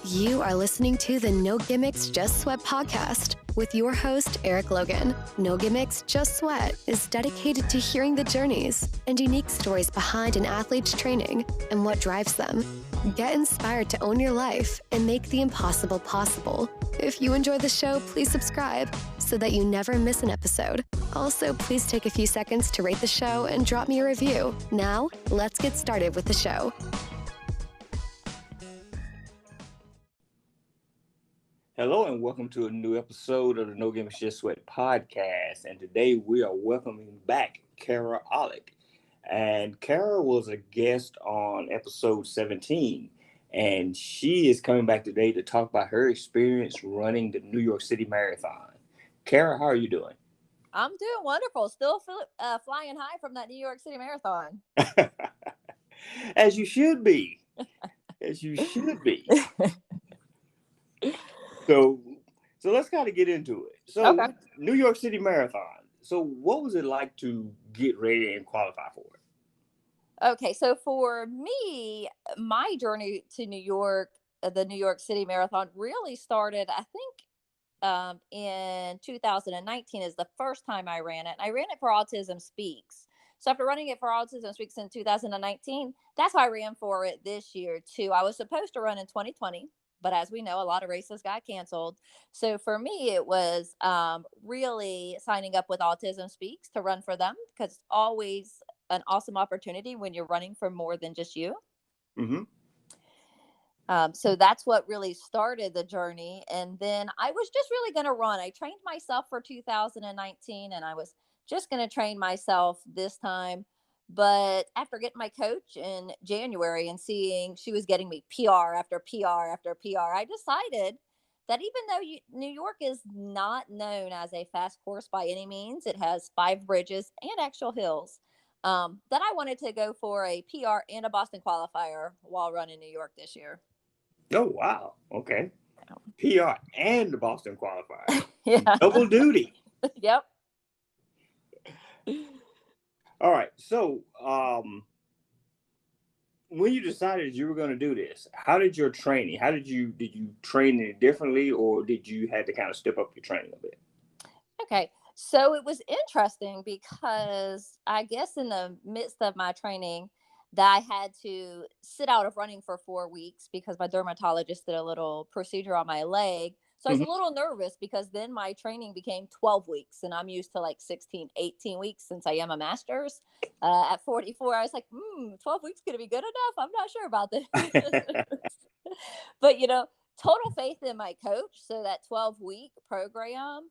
You are listening to the No Gimmicks, Just Sweat podcast with your host, Eric Logan. No Gimmicks, Just Sweat is dedicated to hearing the journeys and unique stories behind an athlete's training and what drives them. Get inspired to own your life and make the impossible possible. If you enjoy the show, please subscribe so that you never miss an episode. Also, please take a few seconds to rate the show and drop me a review. Now, let's get started with the show. Hello and welcome to a new episode of the No Gimmicks Just Sweat podcast. And today we are welcoming back Kara Ollick. And Kara was a guest on episode 17. And she is coming back today to talk about her experience running the New York City Marathon. Kara, how are you doing? I'm doing wonderful. Still flying high from that New York City Marathon. As you should be. As you should be. So let's kind of get into it. So, okay. New York City Marathon. So what was it like to get ready and qualify for it? Okay, so for me, my journey to New York, the New York City Marathon really started, I think, in 2019 is the first time I ran it. I ran it for Autism Speaks. So after running it for Autism Speaks in 2019, that's why I ran for it this year too. I was supposed to run in 2020. But as we know, a lot of races got canceled. So for me, it was really signing up with Autism Speaks to run for them, because it's always an awesome opportunity when you're running for more than just you. Mm-hmm. So that's what really started the journey. And then I was just really going to run. I trained myself for 2019, and I was just going to train myself this time. But after getting my coach in January and seeing she was getting me PR after PR after PR, I decided that even though New York is not known as a fast course by any means, it has 5 bridges and actual hills, that I wanted to go for a PR and a Boston qualifier while running New York this year. Oh, wow. Okay. PR and the Boston qualifier. Yeah. Double duty. Yep. All right. So, when you decided you were going to do this, how did your training? Did you train it differently, or did you have to kind of step up your training a bit? Okay. So it was interesting because I guess in the midst of my training that I had to sit out of running for 4 weeks because my dermatologist did a little procedure on my leg. So I was a little nervous because then my training became 12 weeks and I'm used to like 16, 18 weeks since I am a master's. At 44, I was like, 12 weeks going to be good enough. I'm not sure about this. But, total faith in my coach. So that 12-week program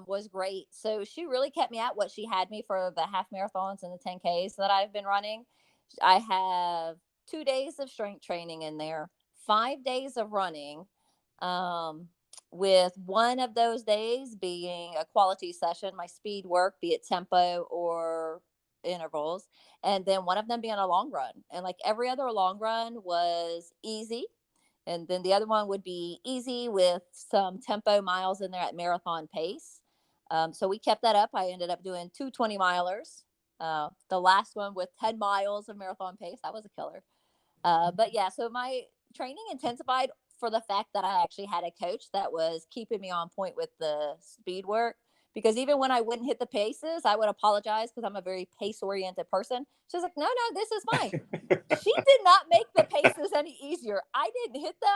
was great. So she really kept me at what she had me for the half marathons and the 10Ks that I've been running. I have 2 days of strength training in there, 5 days of running, with one of those days being a quality session, my speed work, be it tempo or intervals, and then one of them being a long run. And like every other long run was easy. And then the other one would be easy with some tempo miles in there at marathon pace. So we kept that up. I ended up doing 2 20-milers. The last one with 10 miles of marathon pace. That was a killer. But yeah, so my training intensified for the fact that I actually had a coach that was keeping me on point with the speed work, because even when I wouldn't hit the paces, I would apologize because I'm a very pace oriented person. She's like, no, this is fine. She did not make the paces any easier. I didn't hit them,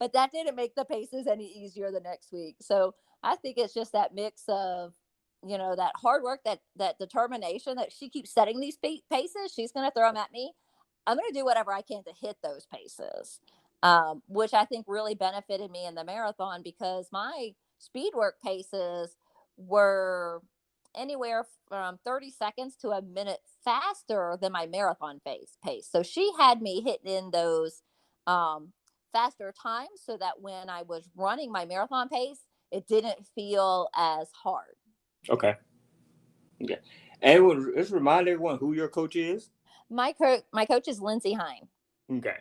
but that didn't make the paces any easier the next week. So I think it's just that mix of, that hard work, that determination that she keeps setting these paces. She's going to throw them at me. I'm going to do whatever I can to hit those paces. Which I think really benefited me in the marathon because my speed work paces were anywhere from 30 seconds to a minute faster than my marathon pace. So she had me hitting in those faster times so that when I was running my marathon pace, it didn't feel as hard. Okay. Yeah. And let's remind everyone who your coach is. My coach is Lindsay Hine. Okay.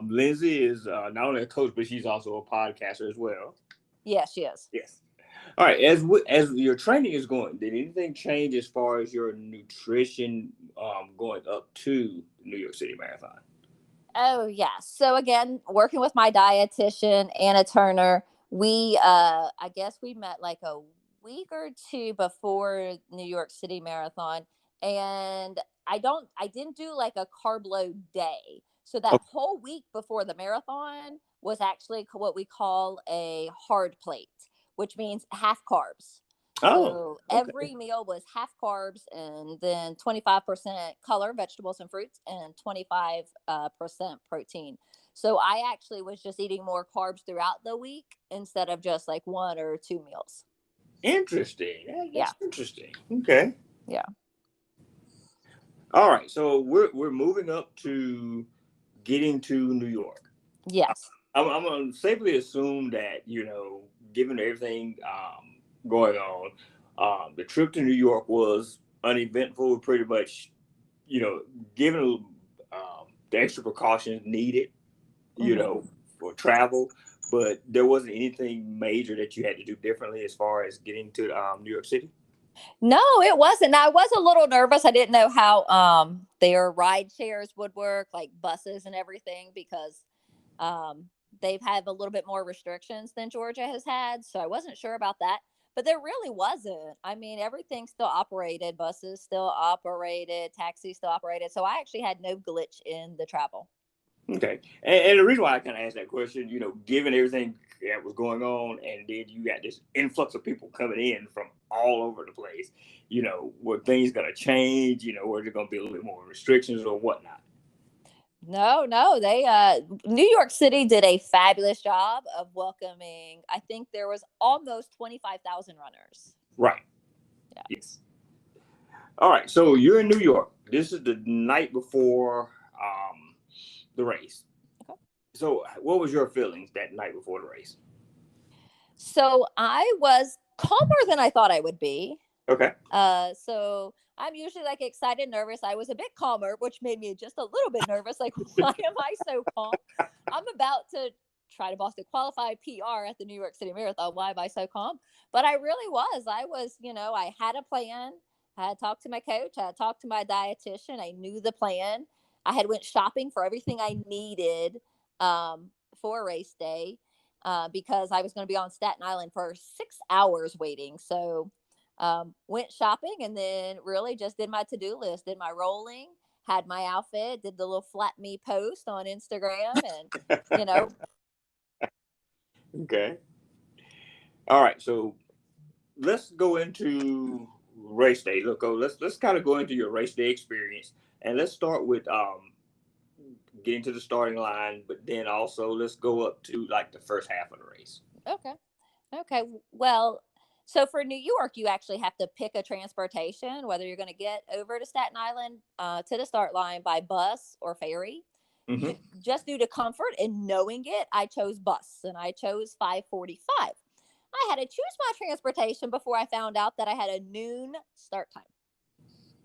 Lindsay is not only a coach, but she's also a podcaster as well. Yes, she is. Yes. All right. As your training is going, did anything change as far as your nutrition going up to the New York City Marathon? Oh, yeah. So again, working with my dietitian, Anna Turner, I guess we met like a week or two before New York City Marathon. And I didn't do like a carb load day. So that Okay. whole week before the marathon was actually what we call a hard plate, which means half carbs. Oh, So okay. every meal was half carbs and then 25% color, vegetables and fruits, and 25% protein. So I actually was just eating more carbs throughout the week instead of just like one or two meals. Interesting. Yeah. That's interesting. Okay. Yeah. All right. So we're moving up to getting to New York. Yes. I'm gonna safely assume that given everything going on, the trip to New York was uneventful. Pretty much, given the extra precautions needed, Hmm. for travel, but there wasn't anything major that you had to do differently as far as getting to New York City. No, it wasn't. I was a little nervous. I didn't know how their ride shares would work, like buses and everything, because um they've had a little bit more restrictions than Georgia has had. So I wasn't sure about that. But there really wasn't. I mean, everything still operated, buses still operated, taxis still operated. So I actually had no glitch in the travel. Okay, and the reason why I kind of asked that question, given everything that was going on, and then you got this influx of people coming in from all over the place, were things gonna change? Were there gonna be a little bit more restrictions or whatnot? No, no, they New York City did a fabulous job of welcoming. I think there was almost 25,000 runners. Right. Yeah. Yes. All right. So you're in New York. This is the night before the race. Okay. So what was your feelings that night before the race? So I was calmer than I thought I would be. Okay. So I'm usually like excited, nervous. I was a bit calmer, which made me just a little bit nervous. Like, why am I so calm? I'm about to try to Boston qualify PR at the New York City Marathon. Why am I so calm? But I really was. I was, I had a plan. I had talked to my coach. I had talked to my dietitian. I knew the plan. I had went shopping for everything I needed for race day because I was going to be on Staten Island for 6 hours waiting. So went shopping and then really just did my to-do list, did my rolling, had my outfit, did the little flat me post on Instagram, and you know Okay. All right. So let's go into race day. Let's kind of go into your race day experience, and let's start with getting to the starting line, but then also let's go up to like the first half of the race. okay, okay. Well, so for New York, you actually have to pick a transportation, whether you're going to get over to Staten Island to the start line by bus or ferry. Mm-hmm. Just due to comfort and knowing it, I chose bus and I chose 5:45. I had to choose my transportation before I found out that I had a noon start time.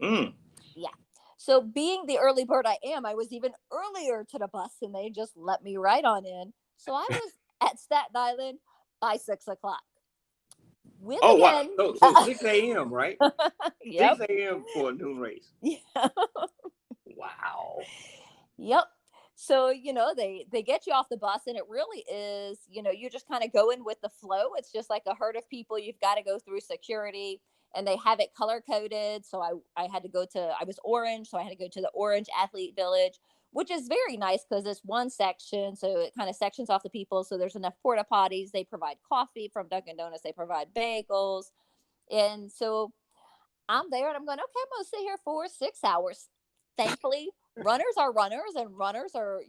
Mm. Yeah. So being the early bird I am, I was even earlier to the bus and they just let me right on in. So I was at Staten Island by 6 o'clock. With Oh wow! again, So 6 a.m. right? yep. 6 a.m. for a noon race. Yeah. Wow. Yep. So, they get you off the bus and it really is, you just kind of go in with the flow. It's just like a herd of people. You've got to go through security and they have it color coded. So I had to I was orange. So I had to go to the orange athlete village, which is very nice because it's one section. So it kind of sections off the people. So there's enough porta potties. They provide coffee from Dunkin' Donuts. They provide bagels. And so I'm there and I'm going, okay, I'm going to sit here for 6 hours. Thankfully, runners are runners and runners are,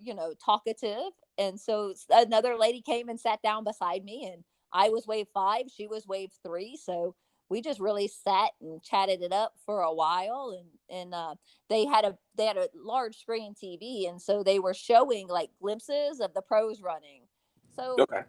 talkative. And so another lady came and sat down beside me and I was wave 5, she was wave 3. So we just really sat and chatted it up for a while and they had a large screen TV and so they were showing like glimpses of the pros running. So Okay.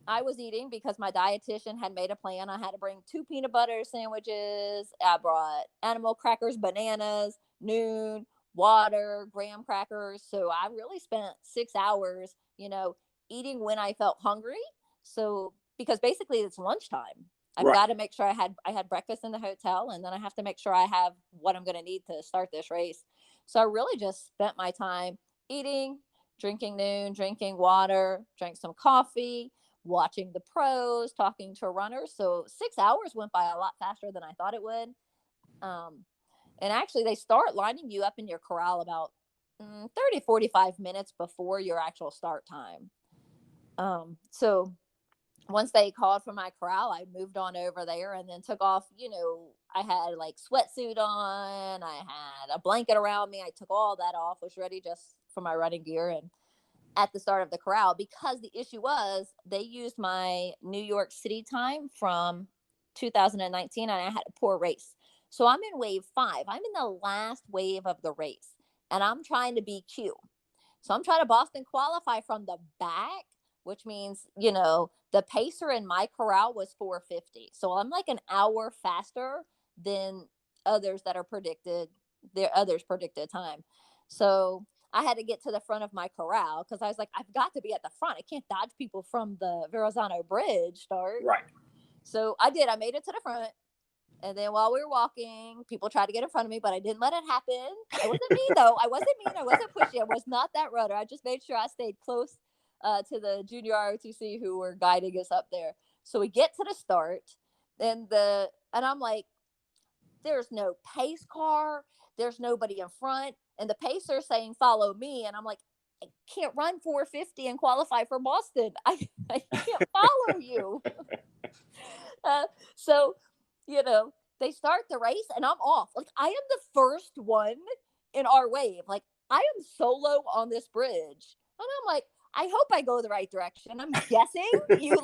I was eating because my dietitian had made a plan. I had to bring 2 peanut butter sandwiches. I brought animal crackers, bananas, noon, water, graham crackers. So I really spent 6 hours, eating when I felt hungry. So because basically it's lunchtime. I've Right. got to make sure I had breakfast in the hotel and then I have to make sure I have what I'm going to need to start this race. So I really just spent my time eating, drinking noon, drinking water, drank some coffee, watching the pros, talking to runners. So 6 hours went by a lot faster than I thought it would. And actually, they start lining you up in your corral about 30, 45 minutes before your actual start time. So once they called for my corral, I moved on over there and then took off. I had like sweatsuit on, I had a blanket around me. I took all that off, was ready just for my running gear. And at the start of the corral, because the issue was they used my New York City time from 2019 and I had a poor race. So I'm in wave 5. I'm in the last wave of the race and I'm trying to be Q. So I'm trying to Boston qualify from the back, which means, the pacer in my corral was 4:50. So I'm like an hour faster than others that are predicted, their others predicted time. So I had to get to the front of my corral because I was like, I've got to be at the front. I can't dodge people from the Verrazano Bridge start. Right. So I did. I made it to the front. And then while we were walking, people tried to get in front of me, but I didn't let it happen. I wasn't mean, though. I wasn't mean. I wasn't pushy. I was not that runner. I just made sure I stayed close to the junior ROTC who were guiding us up there. So we get to the start, and I'm like, there's no pace car. There's nobody in front. And the pacer saying, follow me. And I'm like, I can't run 4:50 and qualify for Boston. I can't follow you. So, they start the race and I'm off. Like, I am the first one in our wave. Like, I am solo on this bridge. And I'm like, I hope I go the right direction. I'm guessing you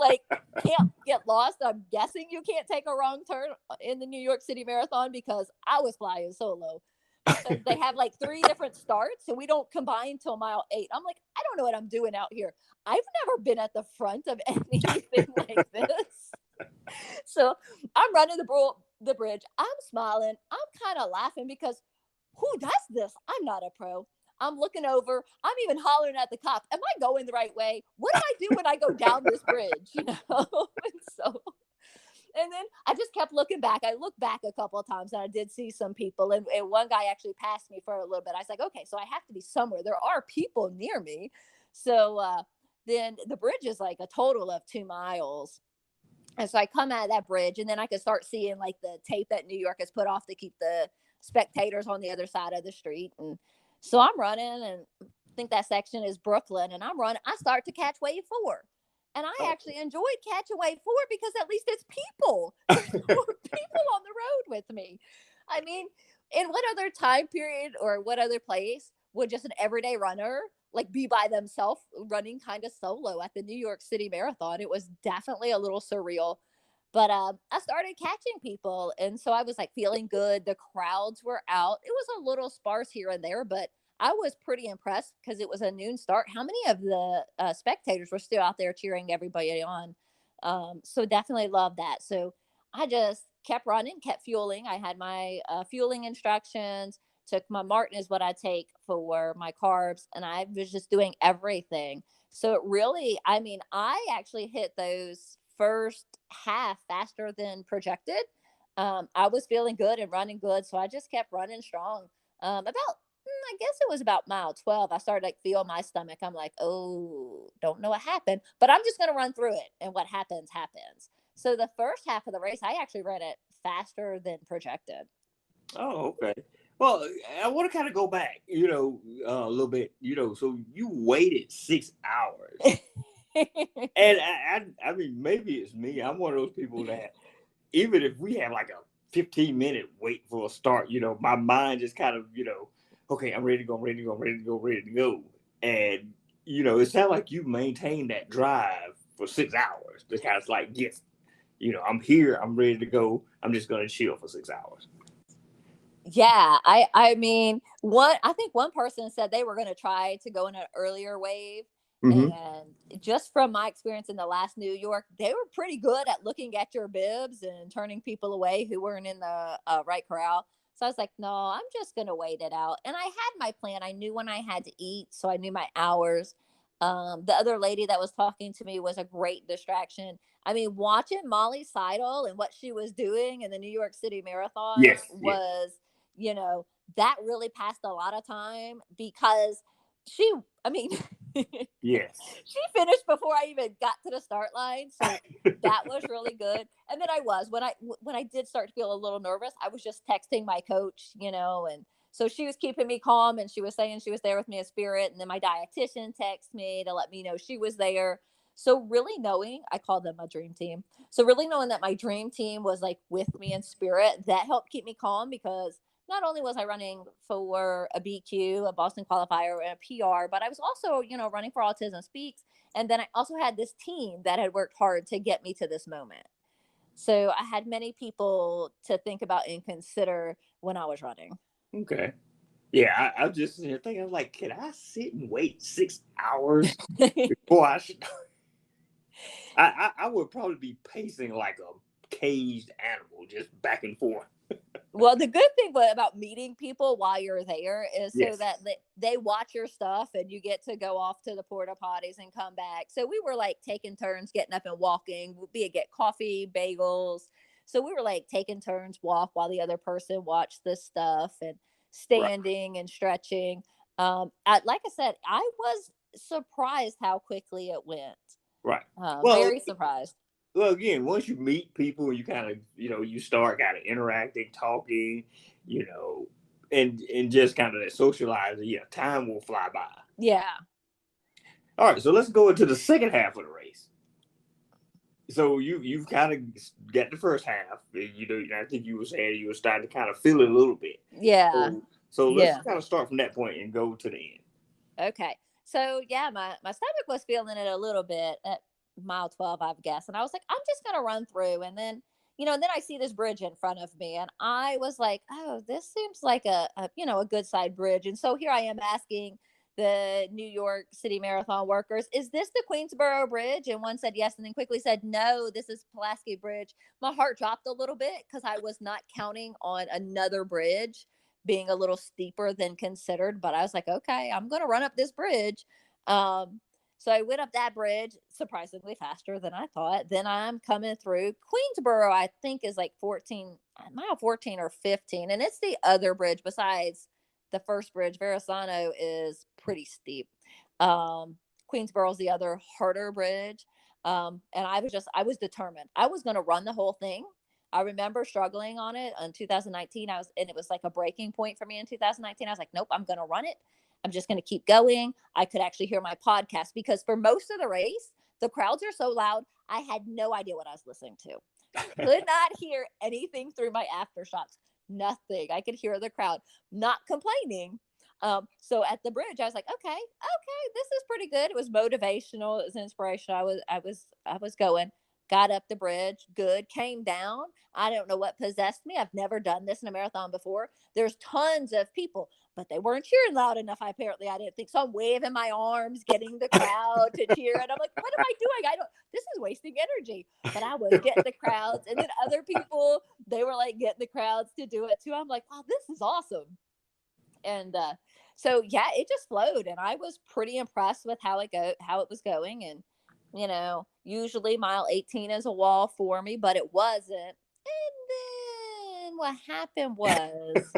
can't get lost. I'm guessing you can't take a wrong turn in the New York City Marathon because I was flying solo. Because they have 3 different starts, so we don't combine till mile 8. I'm like, I don't know what I'm doing out here. I've never been at the front of anything like this. So I'm running the bridge. I'm smiling. I'm kind of laughing because who does this? I'm not a pro. I'm looking over. I'm even hollering at the cops. Am I going the right way? What do I do when I go down this bridge? And then I just kept looking back. I looked back a couple of times and I did see some people. And one guy actually passed me for a little bit. I was like, okay, so I have to be somewhere. There are people near me. So then the bridge is like a total of 2 miles. And so I come out of that bridge and then I could start seeing the tape that New York has put off to keep the spectators on the other side of the street. And so I'm running and I think that section is Brooklyn and I'm running. I start to catch wave 4. And I actually enjoyed catching wave 4 because at least it's people. There's more people on the road with me. I mean, in what other time period or what other place would just an everyday runner be by themselves running kind of solo at the New York City Marathon? It was definitely a little surreal. But I started catching people. And so I was feeling good. The crowds were out. It was a little sparse here and there, but I was pretty impressed because it was a noon start. How many of the spectators were still out there cheering everybody on? So definitely love that. So I just kept running, kept fueling. I had my fueling instructions, took my Martin is what I take for my carbs. And I was just doing everything. So it really, I actually hit those first half faster than projected. I was feeling good and running good. So I just kept running strong. I guess it was about mile 12. I started feel my stomach. I'm like, oh, don't know what happened, but I'm just going to run through it. And what happens, happens. So the first half of the race, I actually ran it faster than projected. Oh, okay. Well, I want to kind of go back, a little bit, so you waited 6 hours. And I mean, maybe it's me. I'm one of those people that even if we have a 15-minute wait for a start, my mind just kind of, okay, I'm ready to go, ready to go, ready to go, ready to go. And, it sounds like you maintained that drive for 6 hours. Just kind of yes, I'm here, I'm ready to go. I'm just going to chill for 6 hours. Yeah. I think one person said they were going to try to go in an earlier wave. Mm-hmm. And just from my experience in the last New York, they were pretty good at looking at your bibs and turning people away who weren't in the right corral. So I was like, no, I'm just going to wait it out. And I had my plan. I knew when I had to eat. So I knew my hours. The other lady that was talking to me was a great distraction. I mean, watching Molly Seidel and what she was doing in the New York City Marathon was, that really passed a lot of time because Yes. She finished before I even got to the start line, so that was really good. And then I was when I did start to feel a little nervous, I was just texting my coach, and so she was keeping me calm, and she was saying she was there with me in spirit. And then my dietitian texted me to let me know she was there. So really knowing, I call them my dream team. So really knowing that my dream team was like with me in spirit, that helped keep me calm, because not only was I running for a BQ, a Boston qualifier, and a PR, but I was also, running for Autism Speaks. And then I also had this team that had worked hard to get me to this moment. So I had many people to think about and consider when I was running. Okay. Yeah, I'm just sitting here thinking, I'm like, can I sit and wait 6 hours before I start? I would probably be pacing like a caged animal, just back and forth. Well, the good thing about meeting people while you're there is so Yes. that they watch your stuff and you get to go off to the porta potties and come back. So we were like taking turns getting up and walking, be it get coffee, bagels. So we were like taking turns walk while the other person watched this stuff, and Right. standing and stretching. Like I said, I was surprised how quickly it went. Right. Well, Very surprised. well, again, once you meet people, you kind of, you start kind of interacting, talking, and just kind of that socializing. Yeah, time will fly by. Yeah. All right, so let's go into the second half of the race. So you've kind of got the first half. I think you were saying you were starting to kind of feel it a little bit. Yeah. So let's Yeah. kind of start from that point and go to the end. Okay. So yeah, my stomach was feeling it a little bit at mile 12, I guess. And I was like, I'm just gonna run through. And then, and then I see this bridge in front of me. And I was like, oh, this seems like a good side bridge. And so here I am asking the New York City Marathon workers, is this the Queensboro Bridge? And one said yes, and then quickly said, no, this is Pulaski Bridge. My heart dropped a little bit because I was not counting on another bridge being a little steeper than considered. But I was like, okay, I'm going to run up this bridge. So I went up that bridge surprisingly faster than I thought. Then I'm coming through Queensboro, I think is like 14, mile 14 or 15. And it's the other bridge besides the first bridge. Verrazano is pretty steep. Queensboro is the other harder bridge. And I was determined. I was going to run the whole thing. I remember struggling on it in 2019. And it was like a breaking point for me in 2019. I was like, nope, I'm going to run it. I'm just going to keep going. I could actually hear my podcast because for most of the race, the crowds are so loud. I had no idea what I was listening to. Could not hear anything through my aftershocks. Nothing. I could hear the crowd not complaining. So at the bridge, I was like, okay, this is pretty good. It was motivational. It was inspirational. I was going. Got up the bridge, good, came down. I don't know what possessed me. I've never done this in a marathon before. There's tons of people, but they weren't cheering loud enough. I didn't think so. I'm waving my arms, getting the crowd to cheer. And I'm like, what am I doing? This is wasting energy. But I was getting the crowds. And then other people, they were like getting the crowds to do it too. I'm like, oh, this is awesome. And so yeah, it just flowed, and I was pretty impressed with how it was going. And usually mile 18 is a wall for me, but it wasn't. And then what happened was,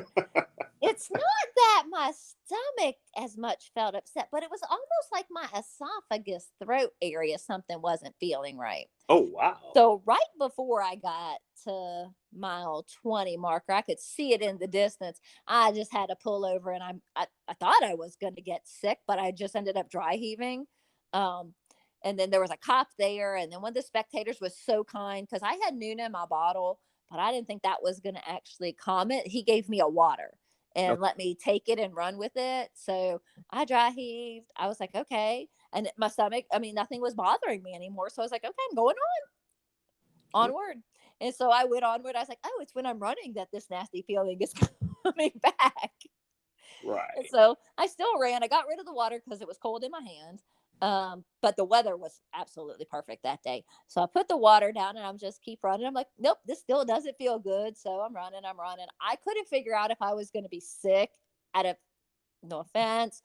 it's not that my stomach as much felt upset, but it was almost like my esophagus throat area, something wasn't feeling right. Oh, wow. So right before I got to mile 20 marker, I could see it in the distance. I just had to pull over, and I thought I was going to get sick, but I just ended up dry heaving. And then there was a cop there. And then one of the spectators was so kind because I had Nuna in my bottle, but I didn't think that was going to actually calm it. He gave me a water and let me take it and run with it. So I dry heaved. I was like, okay. And my stomach, nothing was bothering me anymore. So I was like, okay, I'm going onward. And so I went onward. I was like, oh, it's when I'm running that this nasty feeling is coming back. Right. And so I still ran. I got rid of the water because it was cold in my hand. But the weather was absolutely perfect that day. So I put the water down and I'm just keep running. I'm like, nope, this still doesn't feel good. So I'm running. I couldn't figure out if I was going to be sick out of, no offense,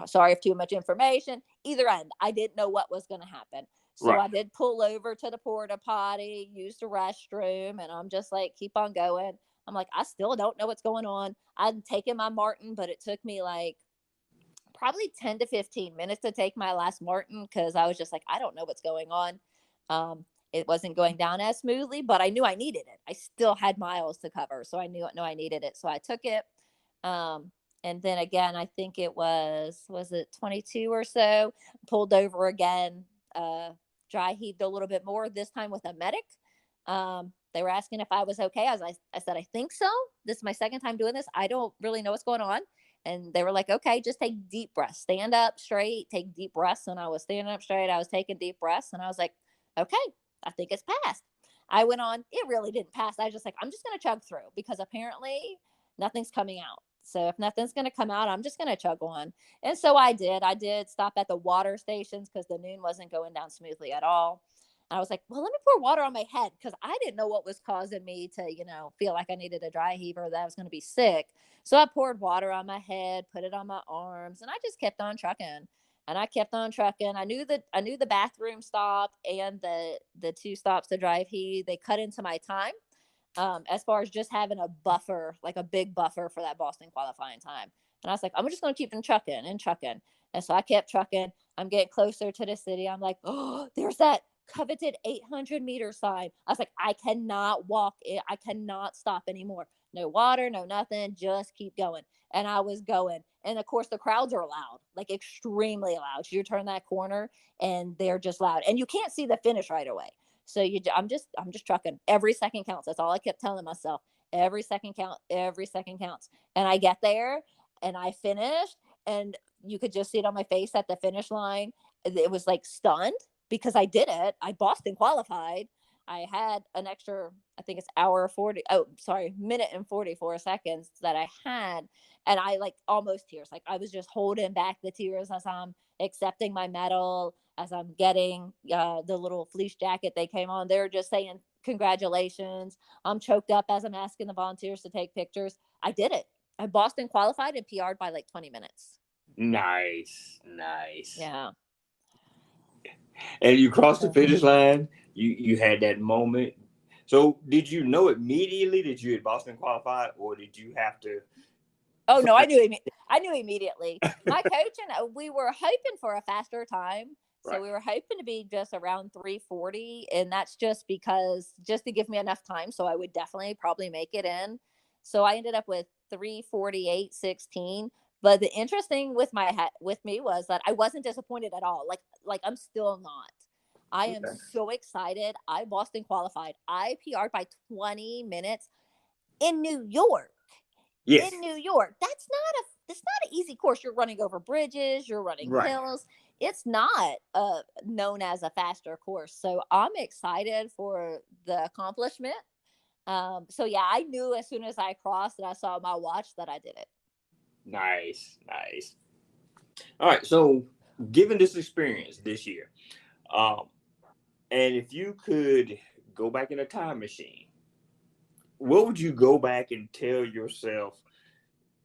sorry if too much information, either end. I didn't know what was going to happen. So I did pull over to the porta potty, use the restroom, and I'm just like, keep on going. I'm like, I still don't know what's going on. I'm taking my Martin, but it took me like probably 10 to 15 minutes to take my last Martin because I was just like, I don't know what's going on. It wasn't going down as smoothly, but I knew I needed it. I still had miles to cover, so I knew I needed it. So I took it. Um, and then again, I think it was it 22 or so, pulled over again, dry heaved a little bit more, this time with a medic. They were asking if I was okay. I said, I think so. This is my second time doing this. I don't really know what's going on. And they were like, okay, just take deep breaths, stand up straight, take deep breaths. And I was standing up straight. I was taking deep breaths. And I was like, okay, I think it's passed. I went on. It really didn't pass. I was just like, I'm just going to chug through because apparently nothing's coming out. So if nothing's going to come out, I'm just going to chug on. And so I did. I did stop at the water stations because the noon wasn't going down smoothly at all. I was like, well, let me pour water on my head because I didn't know what was causing me to, feel like I needed a dry heaver, that I was going to be sick. So I poured water on my head, put it on my arms, and I just kept on trucking. And I kept on trucking. I knew the bathroom stop and the two stops to drive heat. They cut into my time. As far as just having a buffer, like a big buffer for that Boston qualifying time. And I was like, I'm just going to keep them trucking and trucking. And so I kept trucking. I'm getting closer to the city. I'm like, oh, there's that coveted 800-meter sign. I was like, I cannot walk it. I cannot stop anymore. No water, no nothing. Just keep going. And I was going. And of course, the crowds are loud, like extremely loud. You turn that corner and they're just loud. And you can't see the finish right away. So I'm just trucking. Every second counts. That's all I kept telling myself. Every second count. Every second counts. And I get there and I finished, and you could just see it on my face at the finish line. It was like stunned because I did it. I Boston qualified. I had an extra, I think it's minute and 44 seconds that I had. And I like almost tears. Like I was just holding back the tears as I'm accepting my medal, as I'm getting the little fleece jacket they came on. They're just saying, congratulations. I'm choked up as I'm asking the volunteers to take pictures. I did it. I Boston qualified and PR'd by like 20 minutes. Nice. Yeah. And you crossed the finish line. You had that moment. So did you know immediately that you had Boston qualified, or did you have to? Oh no, I knew immediately. My coach and we were hoping for a faster time. So Right. we were hoping to be just around 3:40, and that's just to give me enough time so I would definitely probably make it in. So I ended up with 3:48.16. But the interesting with me was that I wasn't disappointed at all. Like I'm still not. I am Okay. so excited. I Boston qualified. I PR'd by 20 minutes in New York. Yes. In New York. It's not an easy course. You're running over bridges, you're running Right. hills. It's not known as a faster course. So I'm excited for the accomplishment. So yeah, I knew as soon as I crossed and I saw my watch that I did it. Nice. All right. So, given this experience this year, um, and if you could go back in a time machine, what would you go back and tell yourself,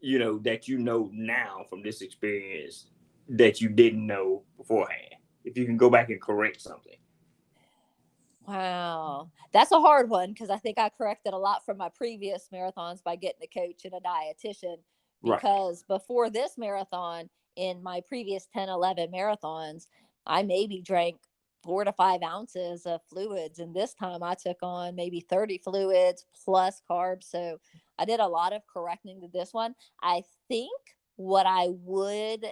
that now from this experience that you didn't know beforehand? If you can go back and correct something. Wow. That's a hard one because I think I corrected a lot from my previous marathons by getting a coach and a dietitian. Right. Because before this marathon, in my previous 10, 11 marathons, I maybe drank 4 to 5 ounces of fluids. And this time I took on maybe 30 fluids plus carbs. So I did a lot of correcting to this one. I think what I would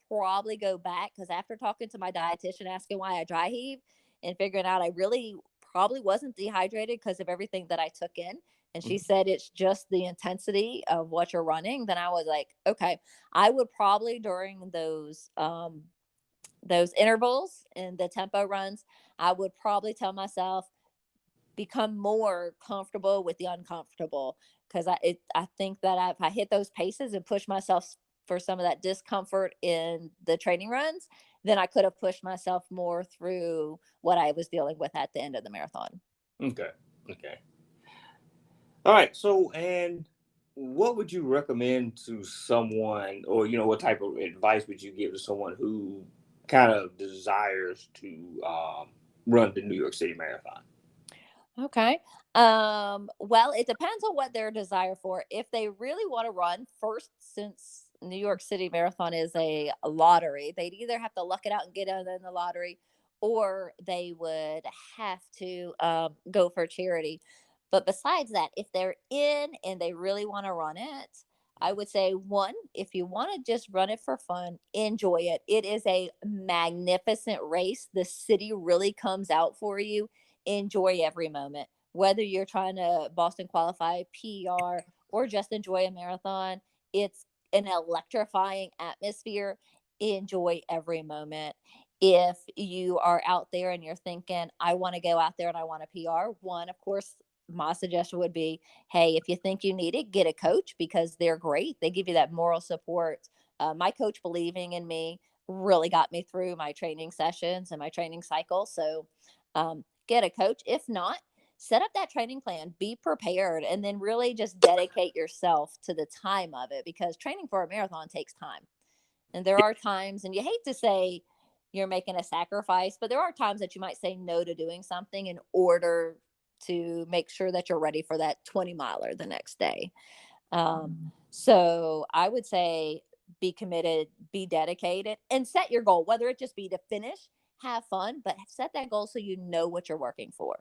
probably go back, because after talking to my dietitian, asking why I dry heave and figuring out I really probably wasn't dehydrated because of everything that I took in. And she said it's just the intensity of what you're running. Then I was like, okay, I would probably during those intervals and the tempo runs, I would probably tell myself become more comfortable with the uncomfortable, because I think that if I hit those paces and push myself for some of that discomfort in the training runs, then I could have pushed myself more through what I was dealing with at the end of the marathon. Okay. All right. So, and what would you recommend to someone, or what type of advice would you give to someone who kind of desires to run the New York City Marathon? Okay. Well, it depends on what their desire for. If they really want to run first, since New York City Marathon is a lottery. They'd either have to luck it out and get in the lottery, or they would have to go for charity. But besides that, if they're in and they really want to run it, I would say one, if you want to just run it for fun, enjoy it. It is a magnificent race. The city really comes out for you. Enjoy every moment. Whether you're trying to Boston qualify, PR, or just enjoy a marathon, it's an electrifying atmosphere. Enjoy every moment. If you are out there and you're thinking, I want to go out there and I want a PR, one, of course, my suggestion would be, hey, if you think you need it, get a coach, because they're great. They give you that moral support. My coach believing in me really got me through my training sessions and my training cycle. So get a coach. If not, set up that training plan, be prepared, and then really just dedicate yourself to the time of it, because training for a marathon takes time. And there are times, and you hate to say you're making a sacrifice, but there are times that you might say no to doing something in order to make sure that you're ready for that 20 miler the next day. So I would say be committed, be dedicated, and set your goal, whether it just be to finish, have fun, but set that goal so you know what you're working for.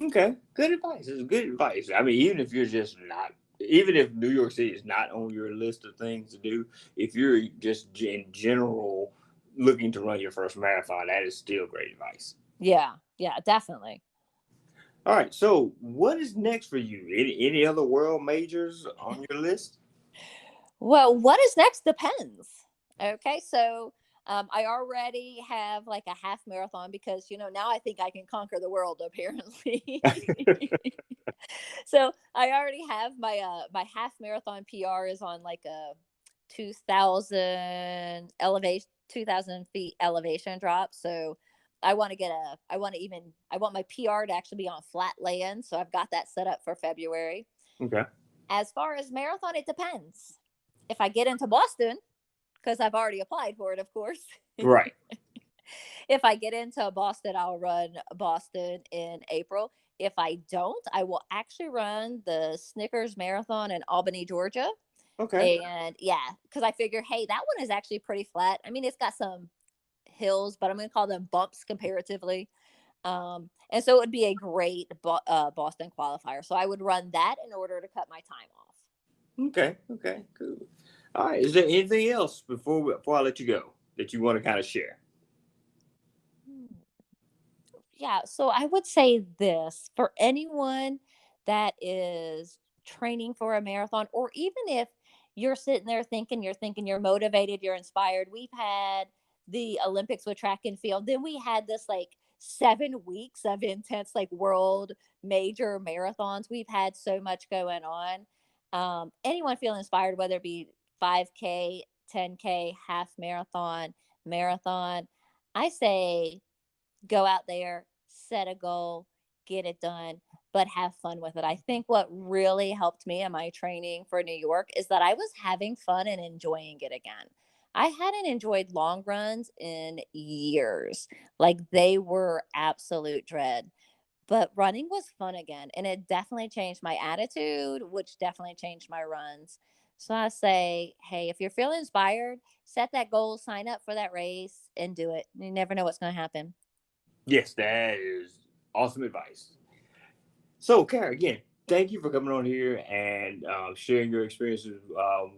Okay, good advice. It's good advice. I mean, even if you're just not, even if New York City is not on your list of things to do, if you're just in general looking to run your first marathon, that is still great advice. Yeah, definitely. All right, so what is next for you? Any other world majors on your list? Well, what is next depends. Okay, so I already have like a half marathon, because now I think I can conquer the world, apparently. So I already have my half marathon PR is on like a 2,000 2,000 feet elevation drop. So I want my PR to actually be on flat land. So I've got that set up for February. Okay. As far as marathon, it depends. If I get into Boston, because I've already applied for it, of course. Right. If I get into Boston, I'll run Boston in April. If I don't, I will actually run the Snickers Marathon in Albany, Georgia. Okay. And yeah, because I figure, hey, that one is actually pretty flat. I mean, it's got some hills, but I'm going to call them bumps comparatively. And so it would be a great Boston qualifier. So I would run that in order to cut my time off. Okay, cool. All right, is there anything else before I let you go that you want to kind of share? Yeah, so I would say this for anyone that is training for a marathon, or even if you're sitting there thinking you're motivated, you're inspired. We've had the Olympics with track and field. Then we had this like 7 weeks of intense like world major marathons. We've had so much going on. Anyone feeling inspired, whether it be 5K, 10K, half marathon, I say go out there, set a goal, get it done, but have fun with it. I think what really helped me in my training for New York is that I was having fun and enjoying it again. I hadn't enjoyed long runs in years. Like they were absolute dread. But running was fun again. And it definitely changed my attitude, which definitely changed my runs. So I say, hey, if you're feeling inspired, set that goal, sign up for that race, and do it. You never know what's going to happen. Yes, that is awesome advice. So, Kara, again, thank you for coming on here and sharing your experiences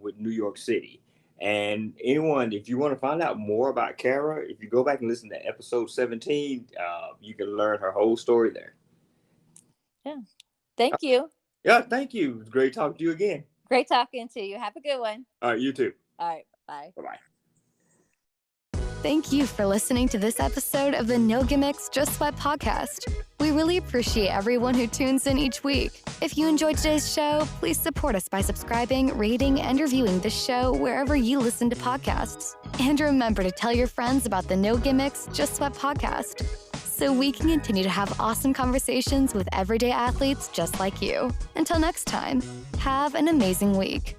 with New York City. And anyone, if you want to find out more about Kara, if you go back and listen to episode 17, you can learn her whole story there. Yeah. Thank you. Yeah, thank you. It was great talking to you again. Great talking to you. Have a good one. All right, you too. All right. Bye. Bye-bye. Thank you for listening to this episode of the No Gimmicks, Just Sweat podcast. We really appreciate everyone who tunes in each week. If you enjoyed today's show, please support us by subscribing, rating, and reviewing the show wherever you listen to podcasts. And remember to tell your friends about the No Gimmicks, Just Sweat podcast, so we can continue to have awesome conversations with everyday athletes just like you. Until next time, have an amazing week.